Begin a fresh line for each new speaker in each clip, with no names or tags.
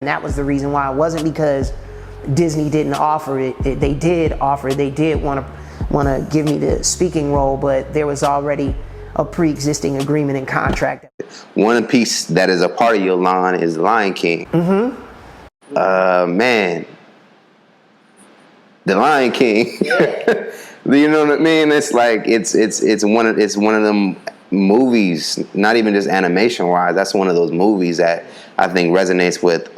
And that was the reason why. It wasn't because Disney didn't offer it. They did offer it. They did want to give me the speaking role, but there was already a pre-existing agreement and contract.
One piece that is a part of your line is Lion King. Man, the Lion King. You know what I mean? It's like it's one of them movies. Not even just animation wise. That's one of those movies that I think resonates with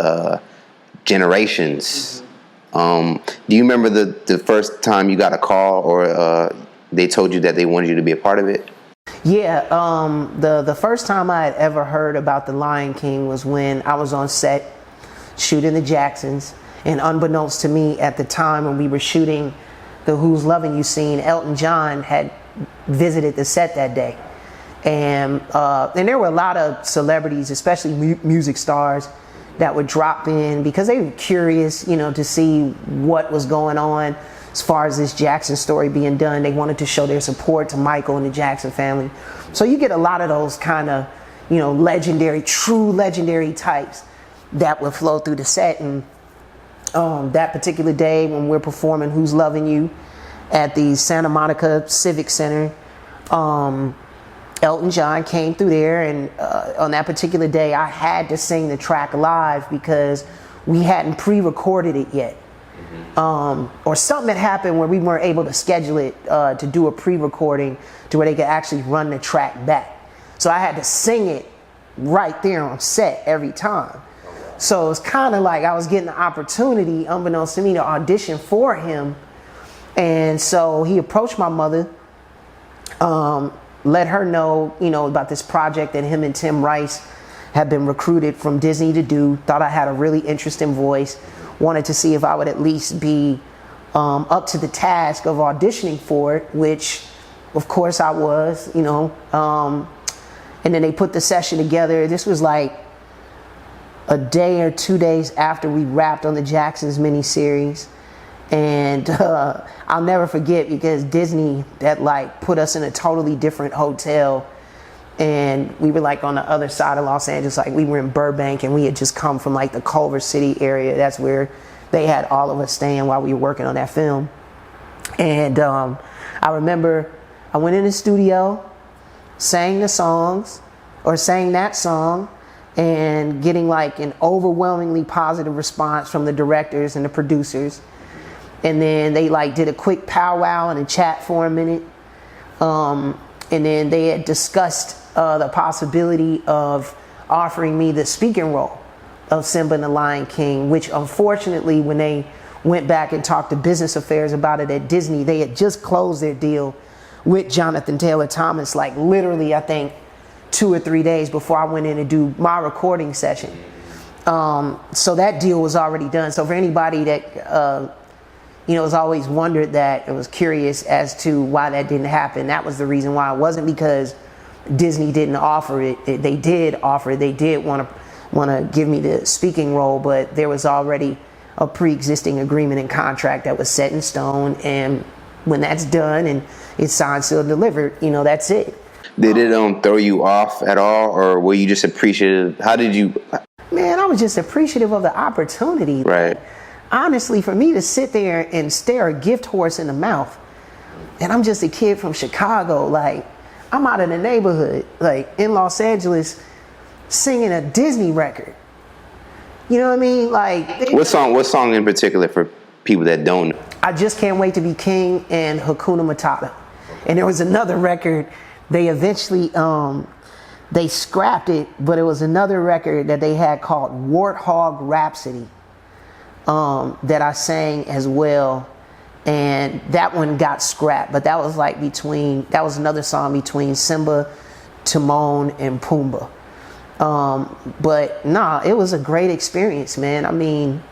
generations. Do you remember the first time you got a call or they told you that they wanted you to be a part of it?
Yeah, the first time I had ever heard about the Lion King was when I was on set shooting the Jacksons, and unbeknownst to me at the time when we were shooting the Who's Loving You scene, Elton John had visited the set that day, and there were a lot of celebrities, especially music stars, that would drop in because they were curious, to see what was going on as far as this Jackson story being done. They wanted to show their support to Michael and the Jackson family. So you get a lot of those kind of, legendary, true legendary types that would flow through the set. And that particular day when we're performing Who's Loving You at the Santa Monica Civic Center, Elton John came through there, and on that particular day I had to sing the track live because we hadn't pre-recorded it yet. Or something had happened where we weren't able to schedule it to do a pre-recording to where they could actually run the track back. So I had to sing it right there on set every time. So it's kind of like I was getting the opportunity, unbeknownst to me, to audition for him. And so he approached my mother, let her know, about this project that him and Tim Rice had been recruited from Disney to do. Thought I had a really interesting voice. Wanted to see if I would at least be up to the task of auditioning for it, which of course I was, and then they put the session together. This was like a day or 2 days after we wrapped on the Jacksons miniseries. And I'll never forget because Disney had put us in a totally different hotel, and we were on the other side of Los Angeles. We were in Burbank, and we had just come from the Culver City area. That's where they had all of us staying while we were working on that film. And I remember I went in the studio, sang that song, and getting an overwhelmingly positive response from the directors and the producers. And then they did a quick powwow and a chat for a minute. And then they had discussed the possibility of offering me the speaking role of Simba and the Lion King, which unfortunately, when they went back and talked to business affairs about it at Disney, they had just closed their deal with Jonathan Taylor Thomas, literally, I think, 2 or 3 days before I went in to do my recording session. So that deal was already done. So for anybody that has always wondered that, it was curious as to why that didn't happen, that was the reason why. It wasn't because Disney didn't offer it. They did offer it. They did want to give me the speaking role, but there was already a pre-existing agreement and contract that was set in stone. And when that's done and it's signed, sealed, delivered, that's it.
Did it throw you off at all, or were you just appreciative? How did you?
Man, I was just appreciative of the opportunity.
Right.
Honestly, for me to sit there and stare a gift horse in the mouth, and I'm just a kid from Chicago, I'm out of the neighborhood, in Los Angeles, singing a Disney record. You know what I mean?
What song in particular for people that don't know?
I Just Can't Wait to Be King and Hakuna Matata. And there was another record, they eventually, they scrapped it, but it was another record that they had called Warthog Rhapsody. That I sang as well, and that one got scrapped, but that was that was another song between Simba, Timon, and Pumbaa. But nah, it was a great experience, man. I mean,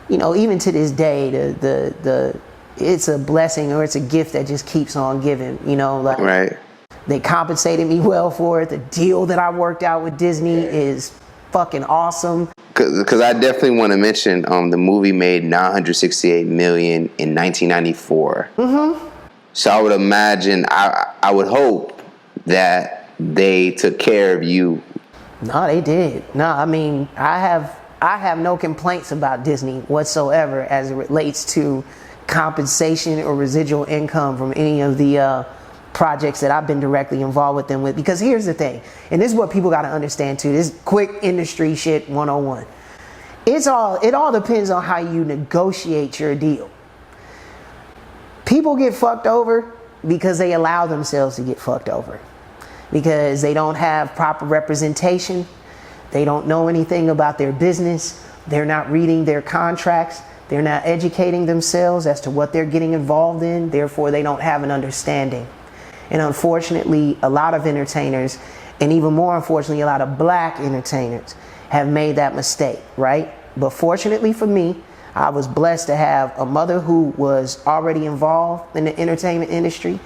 even to this day, the it's a blessing, or it's a gift that just keeps on giving,
Right.
They compensated me well for it. The deal that I worked out with Disney is fucking awesome.
Because I definitely want to mention the movie made $968 million in 1994. So I would imagine, I would hope that they took care of you.
No, they did. No, I mean, I have I have no complaints about Disney whatsoever as it relates to compensation or residual income from any of the projects that I've been directly involved with them with. Because here's the thing, and this is what people got to understand too. This quick industry shit 101. It all depends on how you negotiate your deal. People get fucked over because they allow themselves to get fucked over. Because they don't have proper representation. They don't know anything about their business. They're not reading their contracts. They're not educating themselves as to what they're getting involved in. Therefore, they don't have an understanding. And unfortunately, a lot of entertainers, and even more unfortunately, a lot of black entertainers have made that mistake, right? But fortunately for me, I was blessed to have a mother who was already involved in the entertainment industry,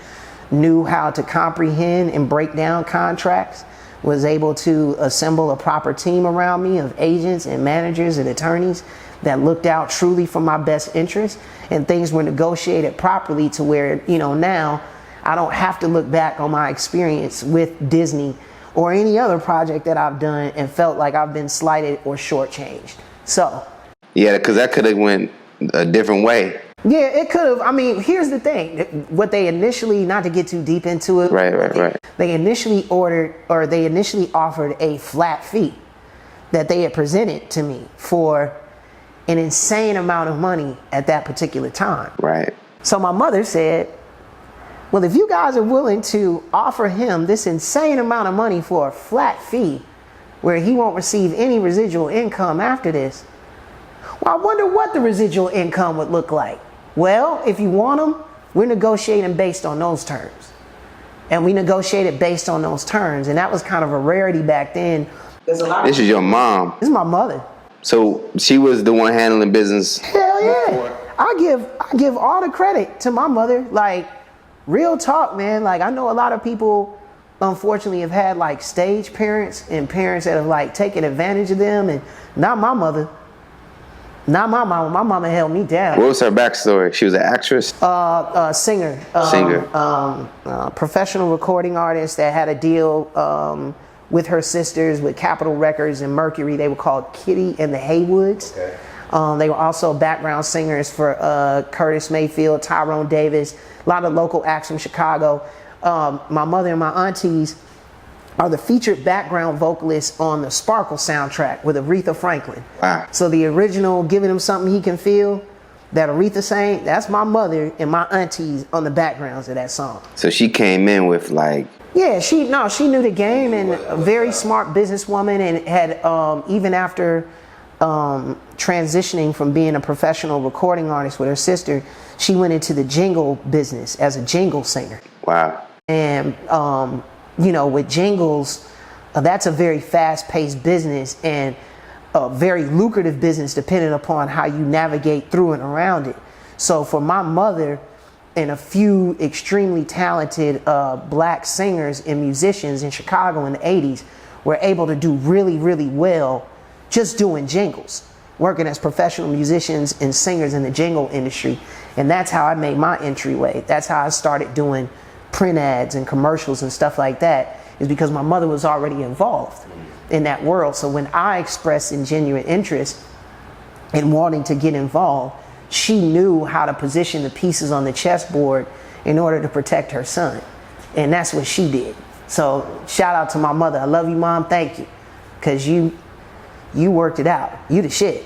knew how to comprehend and break down contracts, was able to assemble a proper team around me of agents and managers and attorneys that looked out truly for my best interest, and things were negotiated properly to where, now I don't have to look back on my experience with Disney or any other project that I've done and felt like I've been slighted or shortchanged. So. Yeah,
because that could have went a different way.
Yeah, it could have. I mean, here's the thing. What they initially, not to get too deep into it.
Right.
They initially offered a flat fee that they had presented to me for an insane amount of money at that particular time.
Right.
So my mother said, well, if you guys are willing to offer him this insane amount of money for a flat fee where he won't receive any residual income after this, well, I wonder what the residual income would look like. Well, if you want them, we're negotiating based on those terms. And we negotiated based on those terms. And that was kind of a rarity back then.
This is your mom.
This is my mother.
So she was the one handling business.
Hell yeah. I give all the credit to my mother. Like, real talk, man. Like, I know a lot of people, unfortunately, have had like stage parents and parents that have like taken advantage of them. And not my mother. Not my mama. My mama held me down.
What was her backstory? She was an actress?
Singer. Professional recording artist that had a deal with her sisters with Capitol Records and Mercury. They were called Kitty and the Haywoods. Okay. They were also background singers for Curtis Mayfield, Tyrone Davis, a lot of local acts from Chicago. My mother and my aunties are the featured background vocalists on the Sparkle soundtrack with Aretha Franklin.
Wow.
So the original Giving Him Something He Can Feel that Aretha sang, that's my mother and my aunties on the backgrounds of that song.
So she came in with like...
Yeah, she knew the game, and a very smart businesswoman, and had, even after transitioning from being a professional recording artist with her sister, she went into the jingle business as a jingle singer.
Wow.
And, with jingles, that's a very fast-paced business and a very lucrative business depending upon how you navigate through and around it. So for my mother and a few extremely talented black singers and musicians in Chicago in the 80s were able to do really, really well just doing jingles, working as professional musicians and singers in the jingle industry. And that's how I made my entryway. That's how I started doing print ads and commercials and stuff like that, is because my mother was already involved in that world. So when I expressed in genuine interest in wanting to get involved, she knew how to position the pieces on the chessboard in order to protect her son. And that's what she did. So shout out to my mother. I love you, Mom. Thank you. Because you worked it out. You the shit.